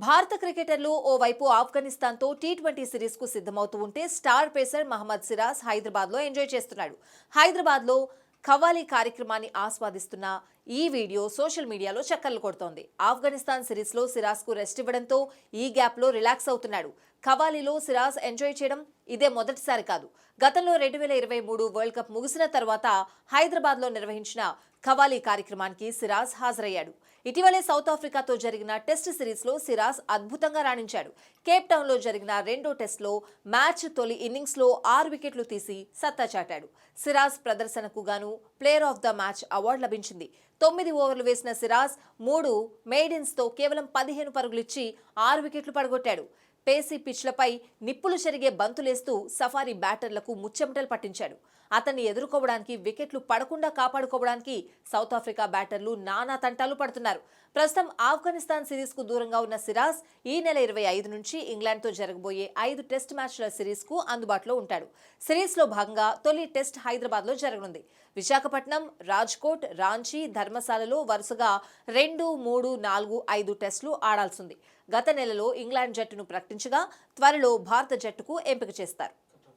భారత క్రికెటర్లు ఓవైపు ఆఫ్ఘనిస్తాన్తో టీ20 సిరీస్కు సిద్ధమవుతూ ఉంటే స్టార్ పేసర్ మహమ్మద్ సిరాజ్ హైదరాబాద్లో ఎంజాయ్ చేస్తున్నాడు. హైదరాబాద్లో ఖవాలీ కార్యక్రమాన్ని ఆస్వాదిస్తున్న ఈ వీడియో సోషల్ మీడియాలో చక్కర్లు కొడుతోంది. ఆఫ్ఘనిస్తాన్ సిరీస్లో సిరాజ్కు రెస్ట్ ఇవ్వడంతో ఈ గ్యాప్లో రిలాక్స్ అవుతున్నాడు. ఖవాలీలో సిరాజ్ ఎంజాయ్ చేయడం ఇదే మొదటిసారి కాదు. గతంలో 2023 వరల్డ్ కప్ ముగిసిన తర్వాత హైదరాబాద్లో నిర్వహించిన ఖవాలీ కార్యక్రమానికి సిరాజ్ హాజరయ్యాడు. ఇటీవలే సౌత్ ఆఫ్రికాతో జరిగిన టెస్ట్ సిరీస్లో సిరాజ్ అద్భుతంగా రాణించాడు. కేప్ టౌన్లో జరిగిన రెండో టెస్ట్లో మ్యాచ్ తొలి ఇన్నింగ్స్లో 6 వికెట్లు తీసి సత్తా చాటాడు. సిరాజ్ ప్రదర్శనకు గాను player of the match award లభించింది. 9 ఓవర్లు వేసిన సిరాజ్ 3 మెయిడెన్స్తో కేవలం 15 పరుగులిచ్చి 6 వికెట్లు పడగొట్టాడు. పేసీ పిచ్లపై నిప్పులు చెరిగే బంతులేస్తూ సఫారీ బ్యాటర్లకు ముచ్చెమటలు పట్టించాడు. అతన్ని ఎదుర్కోవడానికి వికెట్లు పడకుండా కాపాడుకోవడానికి సౌత్ ఆఫ్రికా బ్యాటర్లు నానా తంటాలు పడుతున్నారు. ప్రస్తుతం ఆఫ్ఘనిస్తాన్ సిరీస్కు దూరంగా ఉన్న సిరాజ్ ఈ నెల 25 నుంచి ఇంగ్లాండ్తో జరగబోయే 5 టెస్ట్ మ్యాచ్ల సిరీస్కు అందుబాటులో ఉంటాడు. సిరీస్లో భాగంగా తొలి టెస్ట్ హైదరాబాద్లో జరగనుంది. విశాఖపట్నం, రాజ్కోట్, రాంచీ, ధర్మశాలలో వరుసగా 2, 3, 4, 5 టెస్టులు ఆడాల్సింది. గత నెలలో ఇంగ్లాండ్ జట్టును ప్రకటించగా త్వరలో భారత జట్టుకు ఎంపిక చేస్తారు.